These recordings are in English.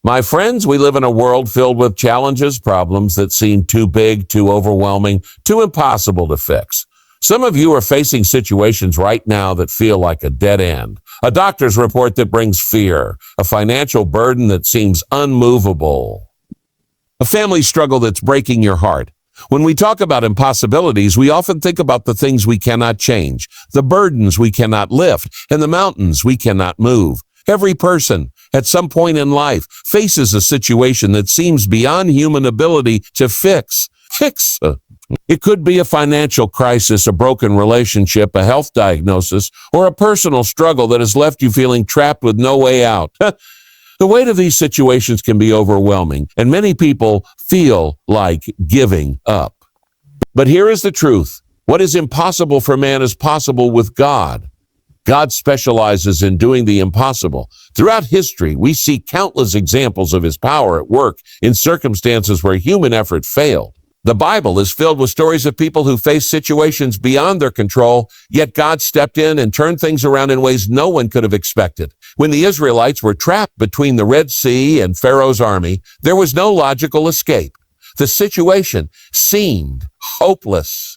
My friends, we live in a world filled with challenges, problems that seem too big, too overwhelming, too impossible to fix. Some of you are facing situations right now that feel like a dead end. A doctor's report that brings fear, a financial burden that seems unmovable, a family struggle that's breaking your heart. When we talk about impossibilities, we often think about the things we cannot change, the burdens we cannot lift, and the mountains we cannot move. Every person, at some point in life, faces a situation that seems beyond human ability to fix. It could be a financial crisis, a broken relationship, a health diagnosis, or a personal struggle that has left you feeling trapped with no way out. The weight of these situations can be overwhelming, and many people feel like giving up. But here is the truth. What is impossible for man is possible with God. God specializes in doing the impossible. Throughout history, we see countless examples of his power at work in circumstances where human effort failed. The Bible is filled with stories of people who faced situations beyond their control, yet God stepped in and turned things around in ways no one could have expected. When the Israelites were trapped between the Red Sea and Pharaoh's army, there was no logical escape. The situation seemed hopeless.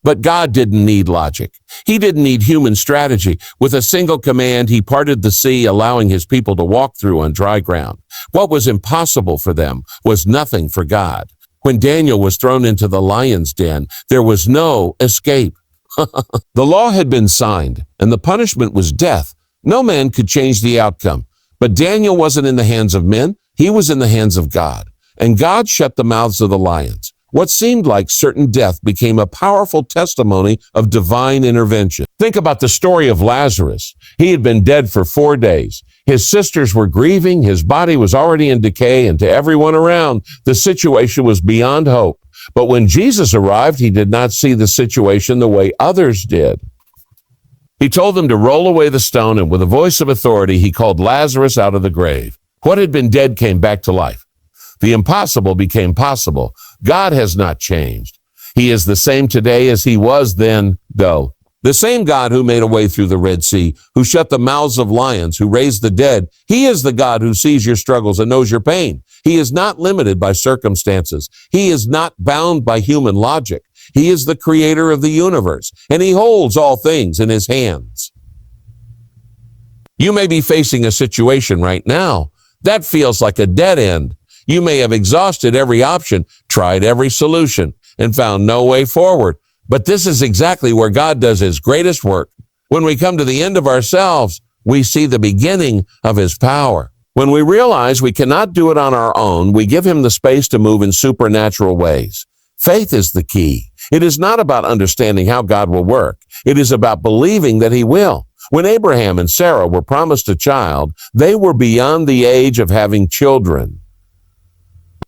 But God didn't need logic. He didn't need human strategy. With a single command, he parted the sea, allowing his people to walk through on dry ground. What was impossible for them was nothing for God. When Daniel was thrown into the lion's den, there was no escape. The law had been signed, and the punishment was death. No man could change the outcome. But Daniel wasn't in the hands of men. He was in the hands of God. And God shut the mouths of the lions. What seemed like certain death became a powerful testimony of divine intervention. Think about the story of Lazarus. He had been dead for 4 days. His sisters were grieving. His body was already in decay, and to everyone around, the situation was beyond hope. But when Jesus arrived, he did not see the situation the way others did. He told them to roll away the stone, and with a voice of authority, he called Lazarus out of the grave. What had been dead came back to life. The impossible became possible. God has not changed. He is the same today as he was then, though. The same God who made a way through the Red Sea, who shut the mouths of lions, who raised the dead. He is the God who sees your struggles and knows your pain. He is not limited by circumstances. He is not bound by human logic. He is the creator of the universe, and he holds all things in his hands. You may be facing a situation right now that feels like a dead end. You may have exhausted every option, tried every solution, and found no way forward. But this is exactly where God does his greatest work. When we come to the end of ourselves, we see the beginning of his power. When we realize we cannot do it on our own, we give him the space to move in supernatural ways. Faith is the key. It is not about understanding how God will work. It is about believing that he will. When Abraham and Sarah were promised a child, they were beyond the age of having children.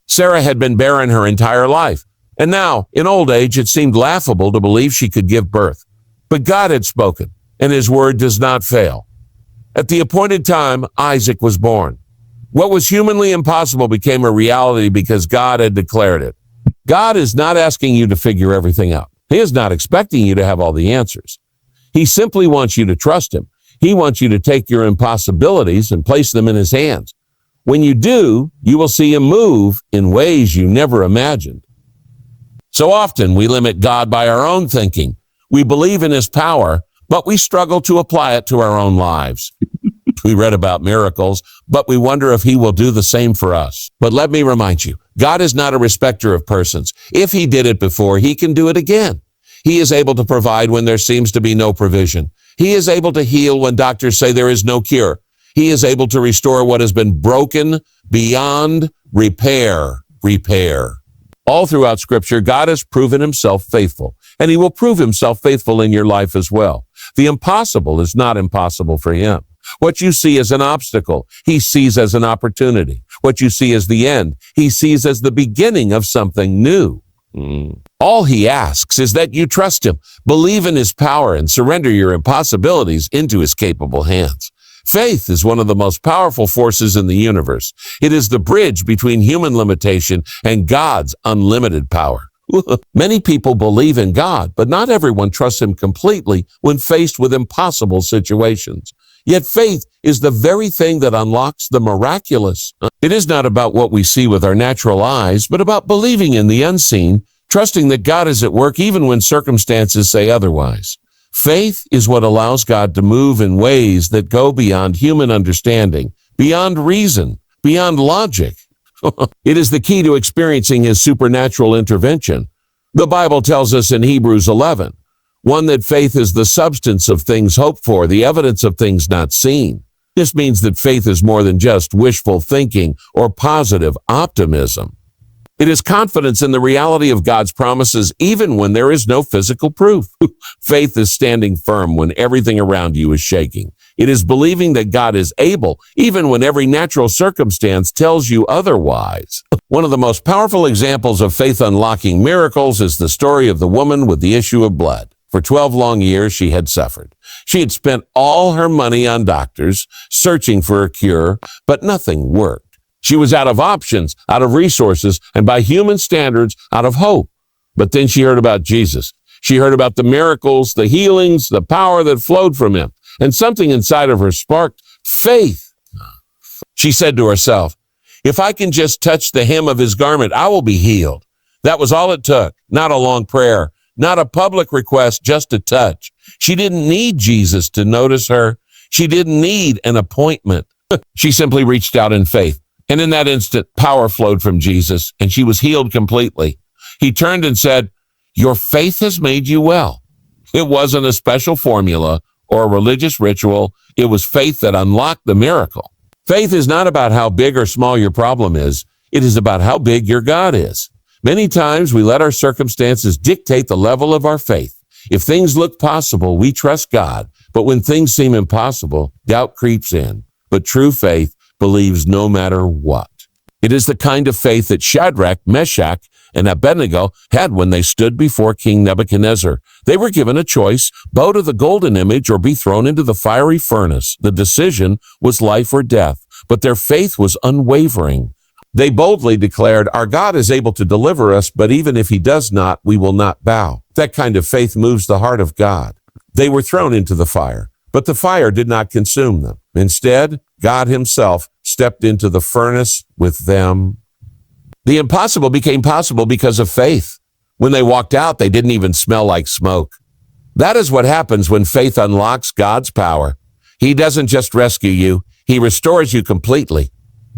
Sarah had been barren her entire life, and now, in old age, it seemed laughable to believe she could give birth. But God had spoken, and his word does not fail. At the appointed time, Isaac was born. What was humanly impossible became a reality because God had declared it. God is not asking you to figure everything out. He is not expecting you to have all the answers. He simply wants you to trust him. He wants you to take your impossibilities and place them in his hands. When you do, you will see him move in ways you never imagined. So often we limit God by our own thinking. We believe in his power, but we struggle to apply it to our own lives. We read about miracles, but we wonder if he will do the same for us. But let me remind you, God is not a respecter of persons. If he did it before, he can do it again. He is able to provide when there seems to be no provision. He is able to heal when doctors say there is no cure. He is able to restore what has been broken beyond repair. All throughout Scripture, God has proven himself faithful, and he will prove himself faithful in your life as well. The impossible is not impossible for him. What you see as an obstacle, he sees as an opportunity. What you see as the end, he sees as the beginning of something new. All he asks is that you trust him, believe in his power, and surrender your impossibilities into his capable hands. Faith is one of the most powerful forces in the universe. It is the bridge between human limitation and God's unlimited power. Many people believe in God, but not everyone trusts him completely when faced with impossible situations. Yet faith is the very thing that unlocks the miraculous. It is not about what we see with our natural eyes, but about believing in the unseen, trusting that God is at work even when circumstances say otherwise. Faith is what allows God to move in ways that go beyond human understanding, beyond reason, beyond logic. It is the key to experiencing his supernatural intervention. The Bible tells us in Hebrews 11, one, that faith is the substance of things hoped for, the evidence of things not seen. This means that faith is more than just wishful thinking or positive optimism. It is confidence in the reality of God's promises even when there is no physical proof. Faith is standing firm when everything around you is shaking. It is believing that God is able even when every natural circumstance tells you otherwise. One of the most powerful examples of faith unlocking miracles is the story of the woman with the issue of blood. For 12 long years, she had suffered. She had spent all her money on doctors, searching for a cure, but nothing worked. She was out of options, out of resources, and by human standards, out of hope. But then she heard about Jesus. She heard about the miracles, the healings, the power that flowed from him. And something inside of her sparked faith. She said to herself, if I can just touch the hem of his garment, I will be healed. That was all it took. Not a long prayer, not a public request, just a touch. She didn't need Jesus to notice her. She didn't need an appointment. She simply reached out in faith. And in that instant, power flowed from Jesus, and she was healed completely. He turned and said, your faith has made you well. It wasn't a special formula or a religious ritual. It was faith that unlocked the miracle. Faith is not about how big or small your problem is. It is about how big your God is. Many times we let our circumstances dictate the level of our faith. If things look possible, we trust God. But when things seem impossible, doubt creeps in. But true faith believes no matter what. It is the kind of faith that Shadrach, Meshach, and Abednego had when they stood before King Nebuchadnezzar. They were given a choice, bow to the golden image or be thrown into the fiery furnace. The decision was life or death, but their faith was unwavering. They boldly declared, our God is able to deliver us, but even if he does not, we will not bow. That kind of faith moves the heart of God. They were thrown into the fire, but the fire did not consume them. Instead, God himself stepped into the furnace with them. The impossible became possible because of faith. When they walked out, they didn't even smell like smoke. That is what happens when faith unlocks God's power. He doesn't just rescue you, he restores you completely.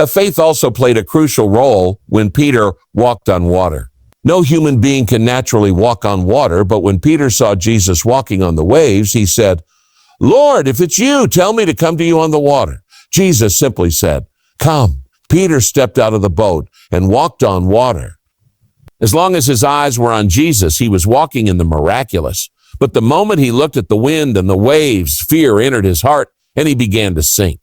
Faith also played a crucial role when Peter walked on water. No human being can naturally walk on water, but when Peter saw Jesus walking on the waves, he said, Lord, if it's you, tell me to come to you on the water. Jesus simply said, come. Peter stepped out of the boat and walked on water. As long as his eyes were on Jesus, he was walking in the miraculous. But the moment he looked at the wind and the waves, fear entered his heart and he began to sink.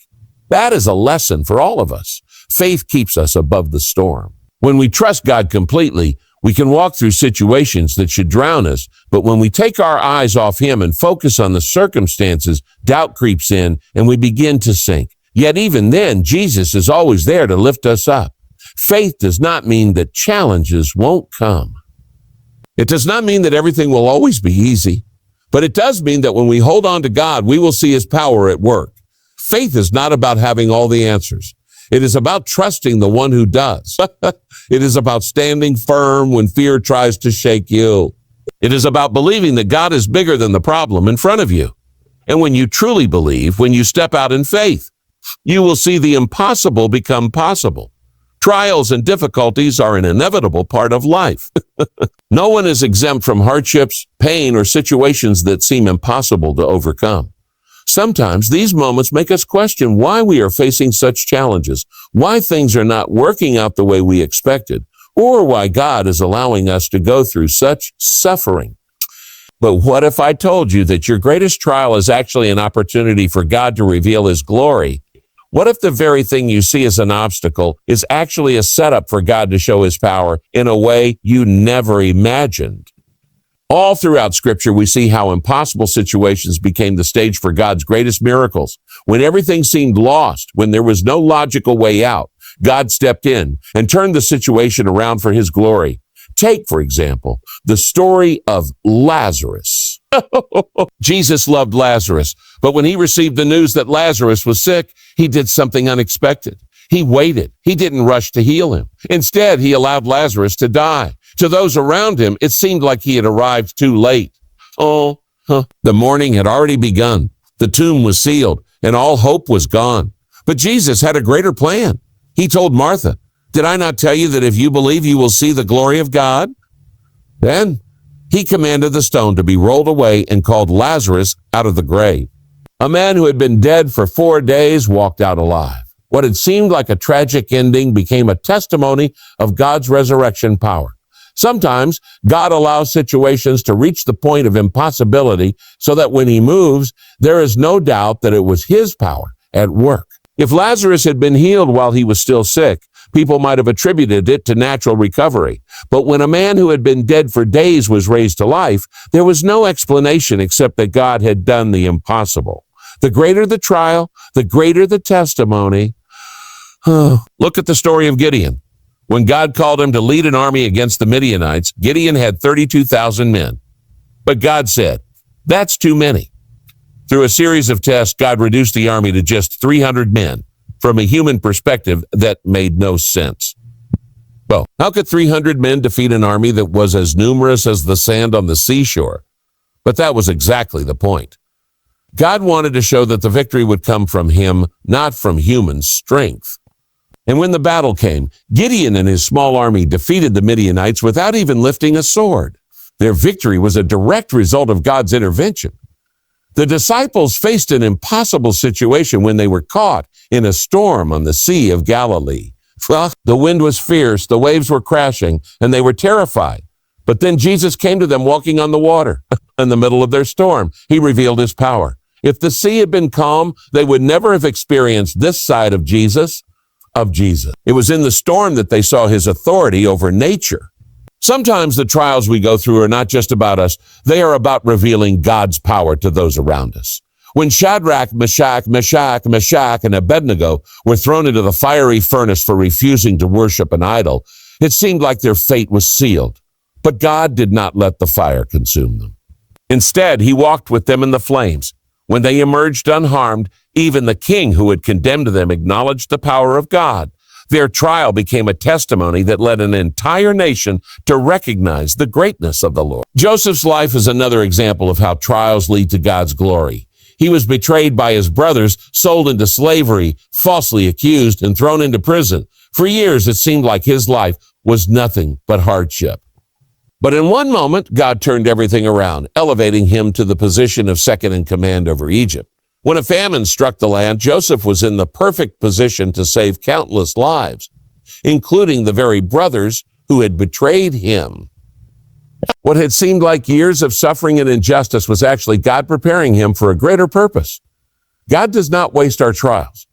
That is a lesson for all of us. Faith keeps us above the storm. When we trust God completely, we can walk through situations that should drown us, but when we take our eyes off him and focus on the circumstances, doubt creeps in and we begin to sink. Yet even then, Jesus is always there to lift us up. Faith does not mean that challenges won't come. It does not mean that everything will always be easy, but it does mean that when we hold on to God, we will see his power at work. Faith is not about having all the answers. It is about trusting the one who does. It is about standing firm when fear tries to shake you. It is about believing that God is bigger than the problem in front of you. And when you truly believe, when you step out in faith, you will see the impossible become possible. Trials and difficulties are an inevitable part of life. No one is exempt from hardships, pain, or situations that seem impossible to overcome. Sometimes these moments make us question why we are facing such challenges, why things are not working out the way we expected, or why God is allowing us to go through such suffering. But what if I told you that your greatest trial is actually an opportunity for God to reveal his glory? What if the very thing you see as an obstacle is actually a setup for God to show his power in a way you never imagined? All throughout Scripture, we see how impossible situations became the stage for God's greatest miracles. When everything seemed lost, when there was no logical way out, God stepped in and turned the situation around for his glory. Take, for example, the story of Lazarus. Jesus loved Lazarus, but when he received the news that Lazarus was sick, he did something unexpected. He waited. He didn't rush to heal him. Instead, he allowed Lazarus to die. To those around him, it seemed like he had arrived too late. The morning had already begun. The tomb was sealed, and all hope was gone. But Jesus had a greater plan. He told Martha, "Did I not tell you that if you believe, you will see the glory of God?" Then he commanded the stone to be rolled away and called Lazarus out of the grave. A man who had been dead for 4 days walked out alive. What had seemed like a tragic ending became a testimony of God's resurrection power. Sometimes God allows situations to reach the point of impossibility so that when he moves, there is no doubt that it was his power at work. If Lazarus had been healed while he was still sick, people might have attributed it to natural recovery. But when a man who had been dead for days was raised to life, there was no explanation except that God had done the impossible. The greater the trial, the greater the testimony. Look at the story of Gideon. When God called him to lead an army against the Midianites, Gideon had 32,000 men. But God said, "That's too many." Through a series of tests, God reduced the army to just 300 men. From a human perspective, that made no sense. Well, how could 300 men defeat an army that was as numerous as the sand on the seashore? But that was exactly the point. God wanted to show that the victory would come from him, not from human strength. And when the battle came, Gideon and his small army defeated the Midianites without even lifting a sword. Their victory was a direct result of God's intervention. The disciples faced an impossible situation when they were caught in a storm on the Sea of Galilee. The wind was fierce, the waves were crashing, and they were terrified. But then Jesus came to them walking on the water. In the middle of their storm, he revealed his power. If the sea had been calm, they would never have experienced this side of Jesus. It was in the storm that they saw his authority over nature. Sometimes the trials we go through are not just about us. They are about revealing God's power to those around us. When Shadrach, Meshach, and Abednego were thrown into the fiery furnace for refusing to worship an idol, it seemed like their fate was sealed. But God did not let the fire consume them. Instead, he walked with them in the flames. When they emerged unharmed, even the king who had condemned them acknowledged the power of God. Their trial became a testimony that led an entire nation to recognize the greatness of the Lord. Joseph's life is another example of how trials lead to God's glory. He was betrayed by his brothers, sold into slavery, falsely accused, and thrown into prison. For years, it seemed like his life was nothing but hardship. But in one moment, God turned everything around, elevating him to the position of second in command over Egypt. When a famine struck the land, Joseph was in the perfect position to save countless lives, including the very brothers who had betrayed him. What had seemed like years of suffering and injustice was actually God preparing him for a greater purpose. God does not waste our trials.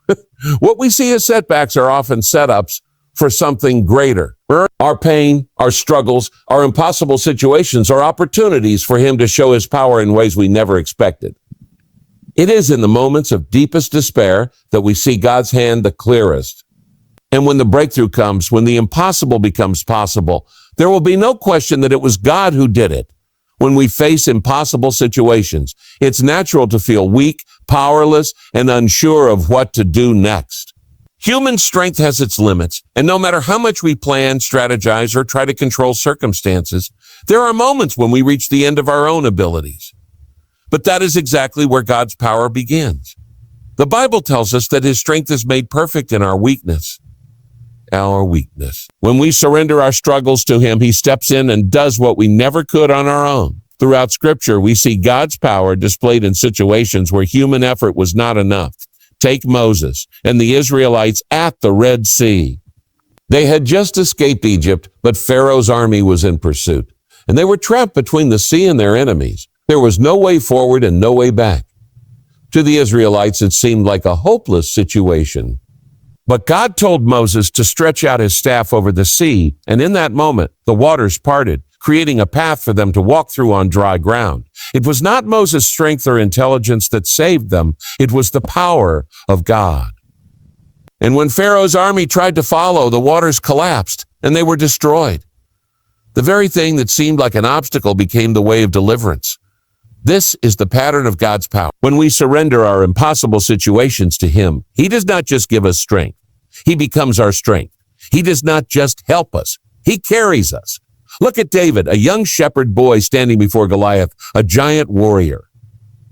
What we see as setbacks are often setups for something greater. Our pain, our struggles, our impossible situations are opportunities for him to show his power in ways we never expected. It is in the moments of deepest despair that we see God's hand the clearest. And when the breakthrough comes, when the impossible becomes possible, there will be no question that it was God who did it. When we face impossible situations, it's natural to feel weak, powerless, and unsure of what to do next. Human strength has its limits, and no matter how much we plan, strategize, or try to control circumstances, there are moments when we reach the end of our own abilities. But that is exactly where God's power begins. The Bible tells us that his strength is made perfect in our weakness. When we surrender our struggles to him, he steps in and does what we never could on our own. Throughout Scripture, we see God's power displayed in situations where human effort was not enough. Take Moses and the Israelites at the Red Sea. They had just escaped Egypt, but Pharaoh's army was in pursuit, and they were trapped between the sea and their enemies. There was no way forward and no way back. To the Israelites, it seemed like a hopeless situation. But God told Moses to stretch out his staff over the sea, and in that moment, the waters parted, creating a path for them to walk through on dry ground. It was not Moses' strength or intelligence that saved them. It was the power of God. And when Pharaoh's army tried to follow, the waters collapsed, and they were destroyed. The very thing that seemed like an obstacle became the way of deliverance. This is the pattern of God's power. When we surrender our impossible situations to Him, He does not just give us strength. He becomes our strength. He does not just help us. He carries us. Look at David, a young shepherd boy standing before Goliath, a giant warrior.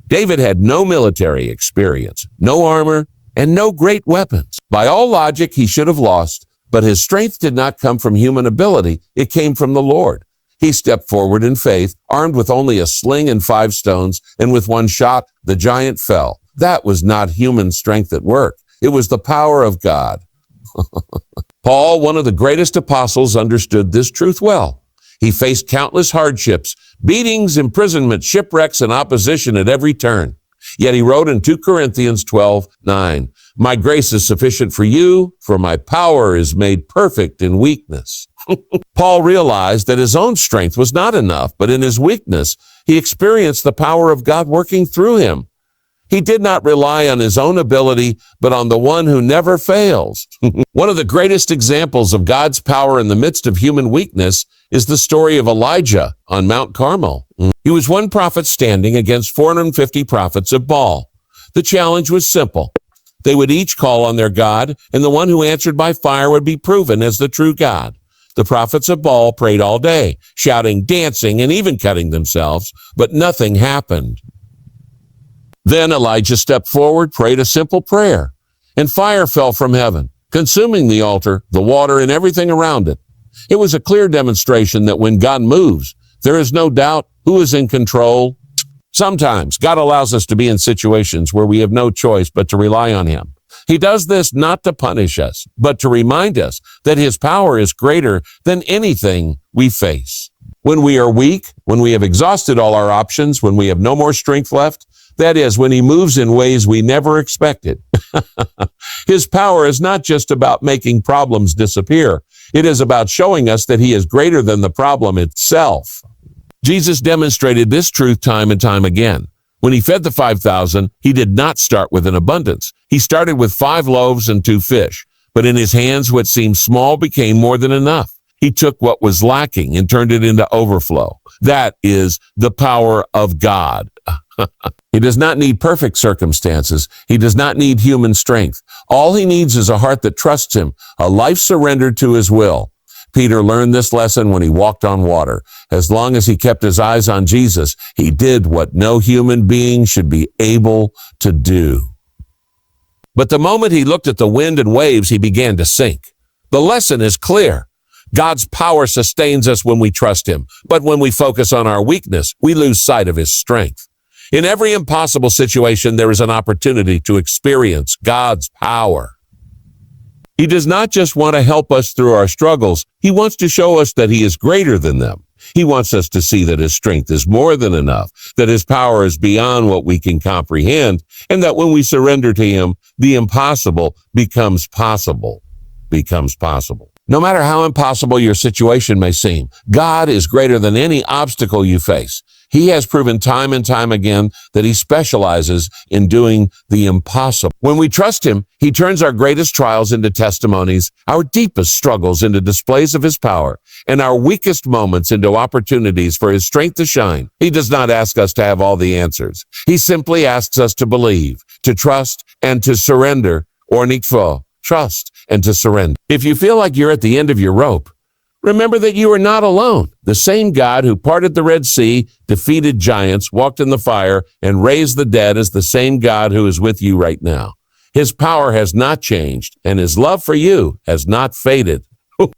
David had no military experience, no armor, and no great weapons. By all logic, he should have lost, but his strength did not come from human ability. It came from the Lord. He stepped forward in faith, armed with only a sling and 5 stones, and with one shot, the giant fell. That was not human strength at work. It was the power of God. Paul, one of the greatest apostles, understood this truth well. He faced countless hardships, beatings, imprisonment, shipwrecks, and opposition at every turn. Yet he wrote in 2 Corinthians 12:9, "My grace is sufficient for you, for my power is made perfect in weakness." Paul realized that his own strength was not enough, but in his weakness, he experienced the power of God working through him. He did not rely on his own ability, but on the one who never fails. One of the greatest examples of God's power in the midst of human weakness is the story of Elijah on Mount Carmel. He was one prophet standing against 450 prophets of Baal. The challenge was simple. They would each call on their God, and the one who answered by fire would be proven as the true God. The prophets of Baal prayed all day, shouting, dancing, and even cutting themselves, but nothing happened. Then Elijah stepped forward, prayed a simple prayer, and fire fell from heaven, consuming the altar, the water, and everything around it. It was a clear demonstration that when God moves, there is no doubt who is in control. Sometimes God allows us to be in situations where we have no choice but to rely on Him. He does this not to punish us, but to remind us that His power is greater than anything we face. When we are weak, when we have exhausted all our options, when we have no more strength left, that is, when He moves in ways we never expected. His power is not just about making problems disappear. It is about showing us that He is greater than the problem itself. Jesus demonstrated this truth time and time again. When He fed the 5,000, He did not start with an abundance. He started with 5 loaves and 2 fish. But in His hands, what seemed small became more than enough. He took what was lacking and turned it into overflow. That is the power of God. He does not need perfect circumstances. He does not need human strength. All He needs is a heart that trusts Him, a life surrendered to His will. Peter learned this lesson when he walked on water. As long as he kept his eyes on Jesus, he did what no human being should be able to do. But the moment he looked at the wind and waves, he began to sink. The lesson is clear. God's power sustains us when we trust Him. But when we focus on our weakness, we lose sight of His strength. In every impossible situation, there is an opportunity to experience God's power. He does not just want to help us through our struggles. He wants to show us that He is greater than them. He wants us to see that His strength is more than enough, that His power is beyond what we can comprehend, and that when we surrender to Him, the impossible becomes possible. No matter how impossible your situation may seem, God is greater than any obstacle you face. He has proven time and time again that He specializes in doing the impossible. When we trust Him, He turns our greatest trials into testimonies, our deepest struggles into displays of His power, and our weakest moments into opportunities for His strength to shine. He does not ask us to have all the answers. He simply asks us to believe, to trust, and to surrender, or nikfo, trust and to surrender. If you feel like you're at the end of your rope, remember that you are not alone. The same God who parted the Red Sea, defeated giants, walked in the fire, and raised the dead is the same God who is with you right now. His power has not changed, and His love for you has not faded.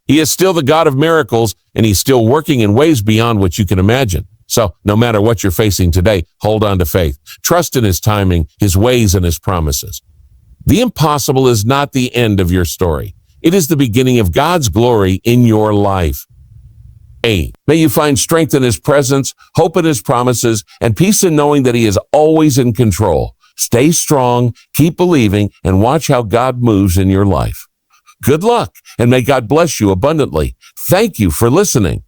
He is still the God of miracles, and He's still working in ways beyond what you can imagine. So no matter what you're facing today, hold on to faith. Trust in His timing, His ways, and His promises. The impossible is not the end of your story. It is the beginning of God's glory in your life. 8. May you find strength in His presence, hope in His promises, and peace in knowing that He is always in control. Stay strong, keep believing, and watch how God moves in your life. Good luck, and may God bless you abundantly. Thank you for listening.